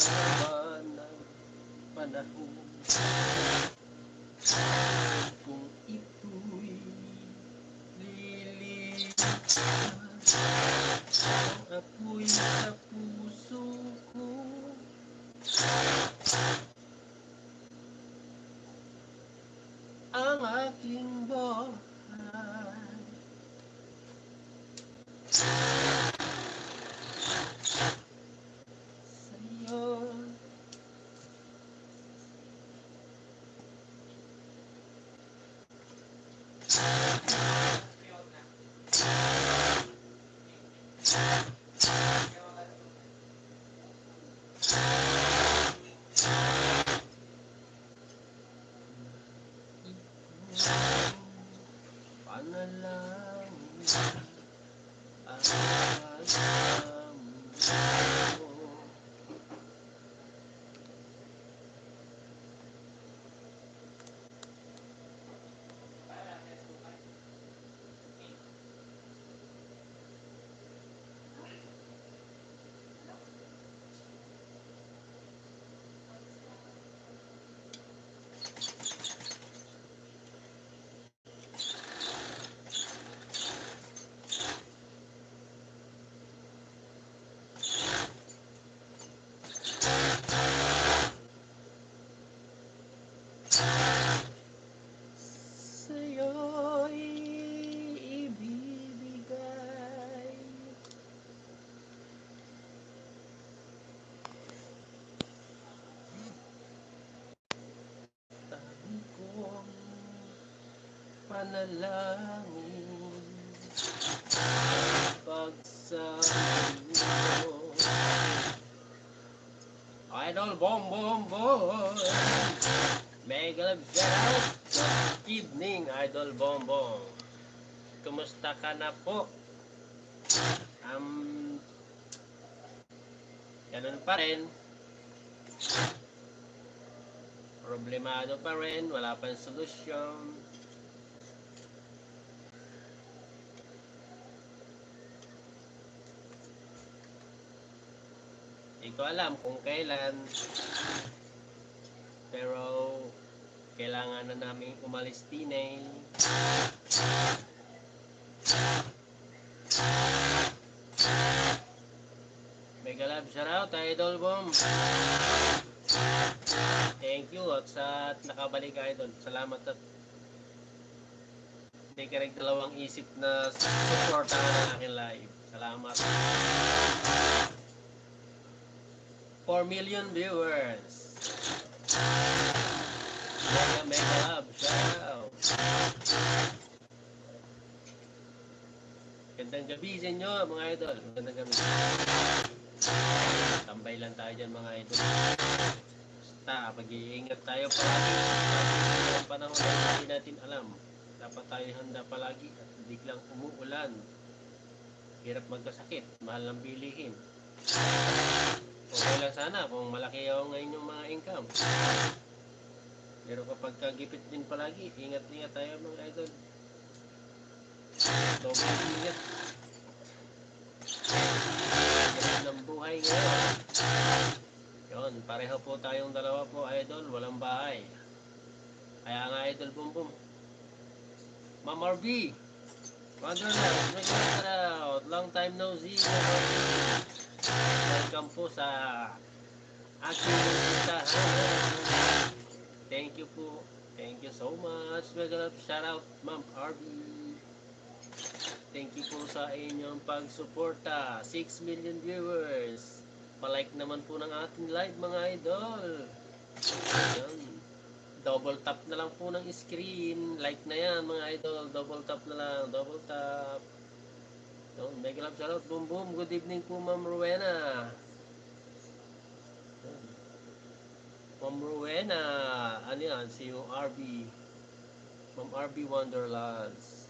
haba ng panahon. Kung ito'y lilipas, ang apoy sa puso ko, ang aking buhay. Sa'yo, panalangin at pagdampo. Sa'yo'y ibibigay tabi kong panalangin, pagsabi mo. Idol Bom Bom Boy, mega love shoutout. Good evening, Idol Bom Bom. Kumusta ka na po? Ganun pa rin. Problemado pa rin, wala pang solusyon. Hindi ko alam kung kailan, pero kailangan na namin umalis din eh. Mega love shoutout, Idol Bom. Thank you at sa nakabalik, Idol. Salamat at hindi ka rin dalawang isip na supportan ang aking live. Salamat. 4 million viewers. Mega love shoutout. Gandang gabi sa inyo, mga idol. Gandang gabi. Tambay lang tayo dyan, mga idol. Basta, mag-iingat tayo palagi. Ang panahon na hindi natin alam. Dapat tayo handa palagi at biglang umuulan. Hirap magkasakit. Mahal ng bilihin. Okay lang sana kung malaki ako ngayon yung mga income. Pero kapag kagipit din palagi, ingat-ingat tayo, mga idol. Sobrang ingat. Ingat ng buhay ngayon. Yun, pareho po tayong dalawa po, idol. Walang bahay. Kaya nga, Idol Boom Boom. Ma'am RB. Wonderland. Out. Long time no see. Welcome po sa aking puntahan. Thank you po. Thank you so much. Shout out, Ma'am RB. Thank you po sa inyong pagsuporta. 6 million viewers. Pa-like naman po ng ating live, mga idol. Ayan. Double tap na lang po ng screen. Like na yan, mga idol. Double tap na lang. Double tap. Ayan. Mega love shoutout. Boom boom. Good evening po, Ma'am Rowena. Ayan. Ma'am Rowena. Ano yan? Si RB. Ma'am RB Wonderlands.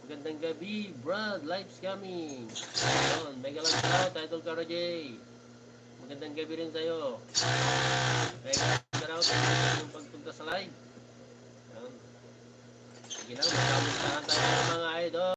Magandang gabi, Brad. Live's coming. Ayan, mega lang shoutout, Idol Kara J. Magandang gabi rin sa'yo. Mega shoutout yung pagpunta sa live. Ayan. Sige na, magkamustahan tayo mga idol.